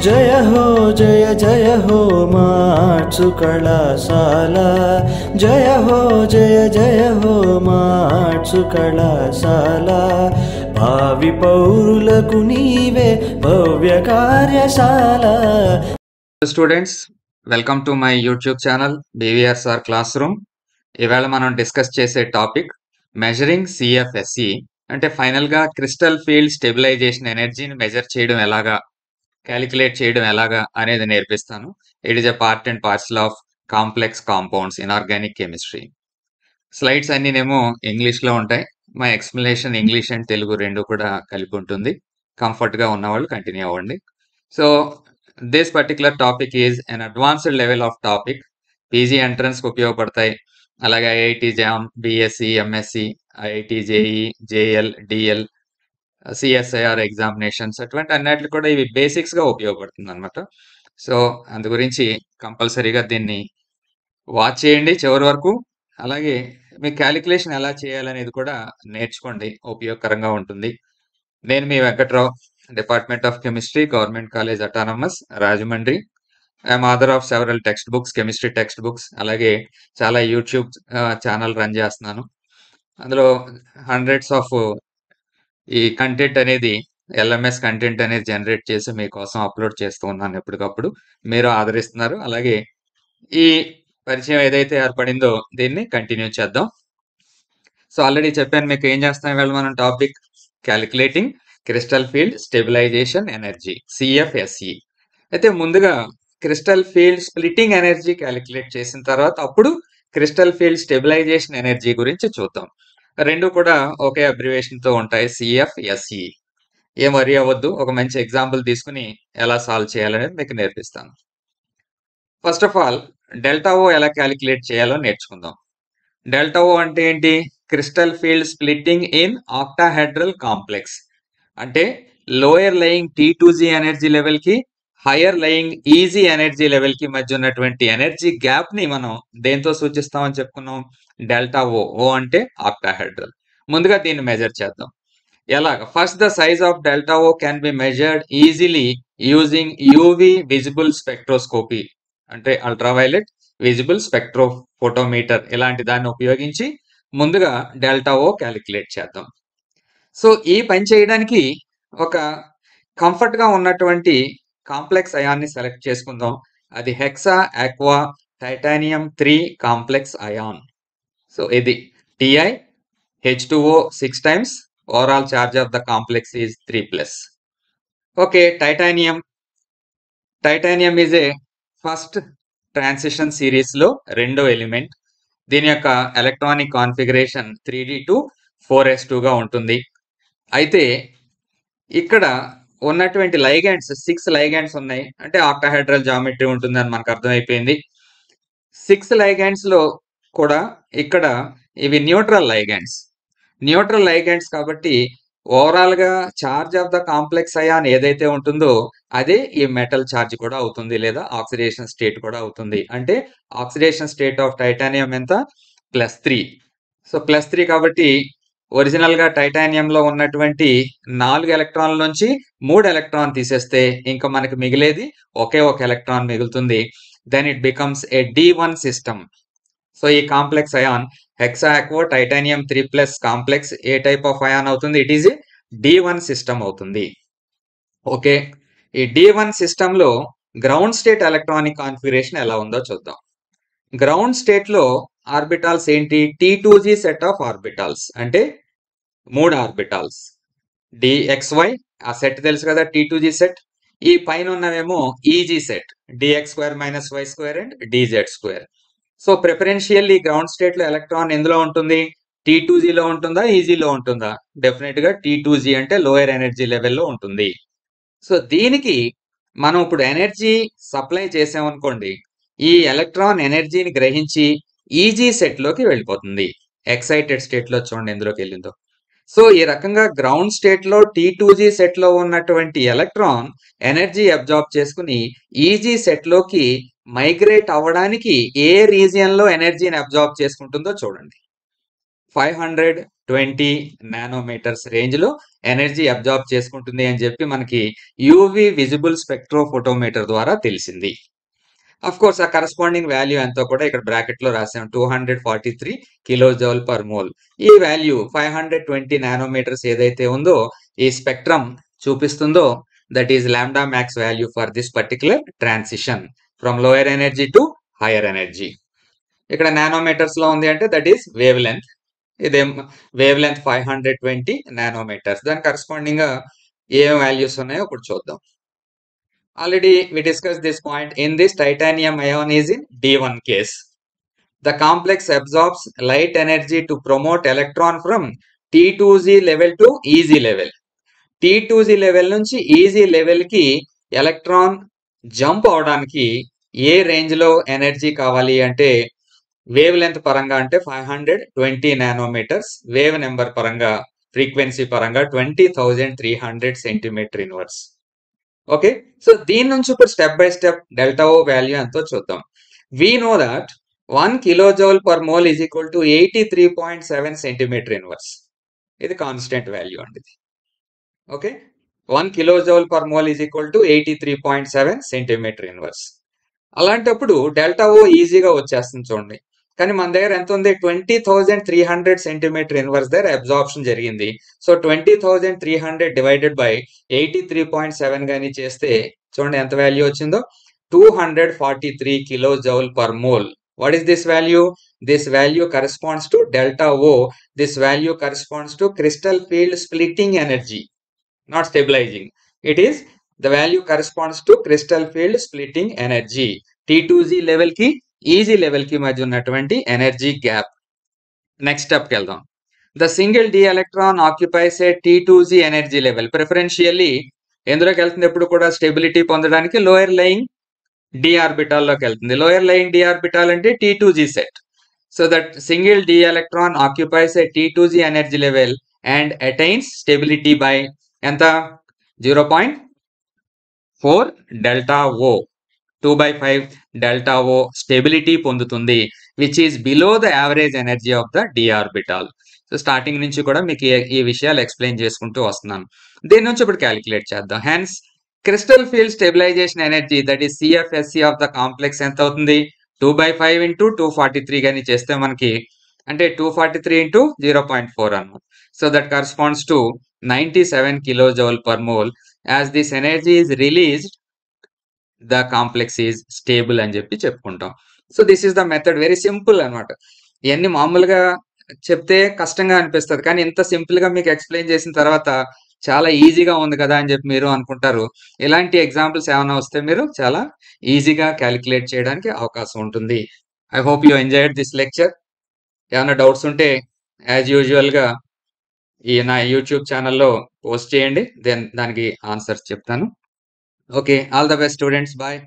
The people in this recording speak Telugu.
जय जय हो मार्चु कళాశాల जय हो मार्चु कళాశాల भावी पौरुలకు నీవే భవ్య కార్యశాల. Students, welcome to my YouTube channel BVRSR class room. ఇవాళ మనం డిస్కస్ చేసే టాపిక్ మెజరింగ్ CFSE, అంటే ఫైనల్ గా క్రిస్టల్ ఫీల్డ్ స్టెబిలైజేషన్ ఎనర్జీని మెజర్ చేయడం ఎలాగా, క్యాలిక్యులేట్ చేయడం ఎలాగా అనేది నేర్పిస్తాను. It is a part and parcel of complex compounds inorganic chemistry. Slides అన్నీనేమో ఇంగ్లీష్లో ఉంటాయి. మా ఎక్స్ప్లెనేషన్ ఇంగ్లీష్ అండ్ తెలుగు రెండు కూడా కలిపి ఉంటుంది. కంఫర్ట్గా ఉన్నవాళ్ళు కంటిన్యూ అవ్వండి. So this particular topic is an advanced level of topic. PG ఎంట్రన్స్కి ఉపయోగపడతాయి. అలాగే IIT JAM, BSc, MSc, IIT JEE, JL, DL, CSIR examinations అటువంటి అన్నిటికి కూడా ఇవి బేసిక్స్గా ఉపయోగపడుతుంది అనమాట. సో అందు గురించి కంపల్సరీగా దీన్ని వాచ్ చేయండి చివరి వరకు. అలాగే మీ క్యాలిక్యులేషన్ ఎలా చేయాలనేది కూడా నేర్చుకోండి, ఉపయోగకరంగా ఉంటుంది. నేను మీ Venkatrao, department of chemistry, government college autonomous, Rajahmundry. I'm author of several text books, chemistry text books. అలాగే చాలా యూట్యూబ్ ఛానల్ రన్ చేస్తున్నాను. అందులో హండ్రెడ్స్ ఆఫ్ ఈ కంటెంట్ అనేది, LMS కంటెంట్ అనేది జనరేట్ చేసి మీకోసం అప్లోడ్ చేస్తూ ఉన్నాను ఎప్పటికప్పుడు. మీరు ఆదరిస్తున్నారు. అలాగే ఈ పరిచయం ఏదైతే ఏర్పడిందో దీన్ని కంటిన్యూ చేద్దాం. సో ఆల్రెడీ చెప్పాను మీకు ఏం చేస్తాం ఇవాళ మనం topic calculating crystal field stabilisation energy, CFSE. అయితే ముందుగా crystal field splitting energy calculate చేసిన తర్వాత అప్పుడు క్రిస్టల్ ఫీల్డ్ స్టెబిలైజేషన్ ఎనర్జీ గురించి చూద్దాం. రెండు కూడా ఒకే అబ్రివేషన్ తో ఉంటాయి, CFSE. ఏం వరి అవ్వద్దు, ఒక మంచి ఎగ్జాంపుల్ తీసుకుని ఎలా సాల్వ్ చేయాలనేది మీకు నేర్పిస్తాను. First of all delta O ఎలా క్యాలిక్యులేట్ చేయాలో నేర్చుకుందాం. డెల్టా ఓ అంటే ఏంటి? Crystal field splitting in octahedral complex. అంటే lower lying T2G energy level కి higher lying EG energy level కి మధ్య ఉన్నటువంటి ఎనర్జీ గ్యాప్ ని మనం దేంతో సూచిస్తామని చెప్పుకున్నాం? డెల్టా ఓ. ఓ అంటే ఆక్టాహెడ్రల్. ముందుగా దీన్ని మెజర్ చేద్దాం. ఎలాగ? First the size of delta oh can be measured easily using UV visible spectroscopy, అంటే అల్ట్రావైలెట్ విజిబుల్ స్పెక్ట్రోఫోటోమీటర్ ఇలాంటి దాన్ని ఉపయోగించి ముందుగా డెల్టా ఓ క్యాలిక్యులేట్ చేద్దాం. సో ఈ పని చేయడానికి ఒక కంఫర్ట్ గా ఉన్నటువంటి కాంప్లెక్స్ అయాన్ని సెలెక్ట్ చేసుకుందాం. అది hexa aqua titanium 3 complex ion. So ఇది Ti H2O 6 times, overall charge of the complex is 3+. Okay, titanium is a first transition series లో రెండో ఎలిమెంట్. దీని యొక్క ఎలక్ట్రానిక్ కాన్ఫిగరేషన్ 3d2 4s2 గా ఉంటుంది. అయితే ఇక్కడ ఉన్నటువంటి లైగాండ్స్ 6 లైగాండ్స్ ఉన్నాయి, అంటే ఆక్టాహెడ్రల్ జామెట్రీ ఉంటుందని మనకు అర్థమైపోయింది. 6 లైగాండ్స్ లో కూడా ఇక్కడ ఇవి న్యూట్రల్ లైగాండ్స్ కాబట్టి ఓవరాల్ గా charge of the complex ion ఏదైతే ఉంటుందో అదే ఈ మెటల్ చార్జ్ కూడా అవుతుంది, లేదా ఆక్సిడేషన్ స్టేట్ కూడా అవుతుంది. అంటే ఆక్సిడేషన్ స్టేట్ ఆఫ్ టైటానియం ఎంత? +3. సో +3 కాబట్టి ఒరిజినల్ గా టైటానియం లో ఉన్నటువంటి 4 ఎలక్ట్రాన్ల నుంచి 3 ఎలక్ట్రాన్ తీసేస్తే ఇంకా మనకి మిగిలేది ఒకే ఒక ఎలక్ట్రాన్ మిగులుతుంది. Then it becomes a D1 system. So ఈ complex ion hexa aqua titanium 3+ complex ఏ టైప్ ఆఫ్ అయాన్ అవుతుంది? It is a D1 system అవుతుంది. ఓకే, ఈ D1 సిస్టమ్ లో గ్రౌండ్ స్టేట్ ఎలక్ట్రానిక్ కాన్ఫిగరేషన్ ఎలా ఉందో చూద్దాం. గ్రౌండ్ స్టేట్ లో ఆర్బిటాల్స్ ఏంటి? T2G సెట్ ఆఫ్ ఆర్బిటాల్స్, అంటే 3 ఆర్బిటాల్స్. DXY ఆ సెట్ తెలుసు కదా, T2G సెట్. ఈ పైన ఉన్నవేమో EG set, DX² - Y² and DZ². So ప్రిఫరెన్షియల్లీ ground state లో ఎలక్ట్రాన్ ఎందులో ఉంటుంది? T2G లో ఉంటుందా, EG లో ఉంటుందా? డెఫినెట్ గా T2G అంటే లోయర్ ఎనర్జీ లెవెల్లో ఉంటుంది. సో దీనికి మనం ఇప్పుడు ఎనర్జీ సప్లై చేసామనుకోండి, ఈ ఎలక్ట్రాన్ ఎనర్జీని గ్రహించి EG సెట్ లోకి వెళ్ళిపోతుంది. ఎక్సైటెడ్ స్టేట్ లో చూడండి ఎందులోకి వెళ్ళిందో. సో ఈ రకంగా గ్రౌండ్ స్టేట్ లో T2G సెట్ లో ఉన్నటువంటి ఎలక్ట్రాన్ ఎనర్జీ అబ్జార్బ్ చేసుకుని EG సెట్ లోకి మైగ్రేట్ అవ్వడానికి ఏ రీజియన్ లో ఎనర్జీని అబ్జార్బ్ చేసుకుంటుందో చూడండి. 520 నానోమీటర్స్ రేంజ్ లో ఎనర్జీ అబ్జార్బ్ చేసుకుంటుంది అని చెప్పి మనకి యూవి విజిబుల్ స్పెక్ట్రోఫోటోమీటర్ ద్వారా తెలిసింది. అఫ్ కోర్స్ ఆ కరస్పాండింగ్ వాల్యూ ఎంతో కూడా ఇక్కడ బ్రాకెట్ లో రాసాం, 243 కిలోజౌల్ పర్ మోల్. ఈ వాల్యూ 520 నానోమీటర్స్ ఏదైతే ఉందో ఈ స్పెక్ట్రమ్ చూపిస్తుందో that is lambda max value for this particular transition from lower energy to hire energy. ఇక్కడ నానోమీటర్స్ లో ఉంది అంటే దట్ ఈస్ వేవ్ లెంత్. ఇదేం వేవ్ లెంత్ 520 నానోమీటర్స్. దాని కరస్పాండింగ్ గా ఏం వాల్యూస్ ఉన్నాయో ఇప్పుడు చూద్దాం. Already we discussed this point. In this, titanium ion is in D1 case. The complex absorbs light energy to promote electron from T2Z level to EZ level. T2Z level నుంచి EZ level కి ఎలక్ట్రాన్ జంప్ అవడానికి ఏ రేంజ్ లో ఎనర్జీ కావాలి అంటే వేవ్ లెంత్ పరంగా అంటే 520 నానోమీటర్స్, వేవ్ నెంబర్ పరంగా ఫ్రీక్వెన్సీ పరంగా 20,300 సెంటీమీటర్ ఇన్వర్స్. ఓకే, సో దీని నుంచి ఇప్పుడు step by step delta O value ఎంతో చూద్దాం. We know that 1 kilojoule per mole is equal to 83.7 centimetre inverse. ఇది కాన్స్టెంట్ వాల్యూ అండి. Okay, 1 kilojoule per mole is equal to 83.7 centimetre inverse. అలాంటప్పుడు డెల్టా ఓ ఈజీగా వచ్చేస్తుంది చూడండి. కానీ మన దగ్గర ఎంత ఉంది, 20,300 సెంటీమీటర్ ఇన్వర్స్ దగ్గర అబ్జార్ప్షన్ జరిగింది. సో 20,300 డివైడెడ్ బై 83.7 గానీ చేస్తే చూడండి ఎంత వాల్యూ వచ్చిందో, 243 kilojoule per mole. What is this value? This value corresponds to delta O. This value corresponds to crystal field splitting energy, not stabilizing. It is the value corresponds to crystal field splitting energy. T2Z level ki EZ level ki మధ్య ఉన్నటువంటి ఎనర్జీ గ్యాప్. నెక్స్ట్ స్టెప్ కి వెళ్దాం. The single d electron occupies a T2Z energy level. Preferentially ఎందులోకి వెళ్తుంది ఎప్పుడు కూడా స్టెబిలిటీ పొందడానికి లోయర్ లయింగ్ డి ఆర్బిటాల్ లోకి వెళ్తుంది. లోయర్ లయింగ్ డి ఆర్బిటాల్ అంటే T2Z set. So that single D electron occupies a T2Z energy level and attains stability by ఎంత, 0.4 delta O. 2/5 delta O stability పొందుతుంది, which is below the average energy of the D orbital. So starting నుంచి కూడా మీకు ఈ విషయాలు ఎక్స్ప్లెయిన్ చేసుకుంటూ వస్తున్నాను. దీని నుంచి ఇప్పుడు క్యాలిక్యులేట్ చేద్దాం. Hence crystal field stabilisation energy that is CFSE of the complex ఎంత అవుతుంది, 2/5 ఇంటూ 243 గానీ చేస్తే మనకి అంటే 243 ఇంటూ 0.4 అన్నమాట. So that corresponds to 97 kilojoule per mole. As this energy is released the complex is stable అని చెప్పి చెప్పుకుంటాం. So this is the method. Very simple అనమాట. ఇవన్నీ మామూలుగా చెప్తే కష్టంగా అనిపిస్తుంది, కానీ ఇంత సింపుల్ గా మీకు ఎక్స్ప్లెయిన్ చేసిన తర్వాత చాలా ఈజీగా ఉంది కదా అని చెప్పి మీరు అనుకుంటారు. ఇలాంటి ఎగ్జాంపుల్స్ ఏమైనా వస్తే మీరు చాలా ఈజీగా క్యాలిక్యులేట్ చేయడానికి అవకాశం ఉంటుంది. I hope you enjoyed this lecture. ఏమైనా డౌట్స్ ఉంటే యాజ్ యూజువల్ గా ఈ నా యూట్యూబ్ ఛానల్లో పోస్ట్ చేయండి, దెన్ దానికి ఆన్సర్స్ చెప్తాను. Okay, all the best students, bye.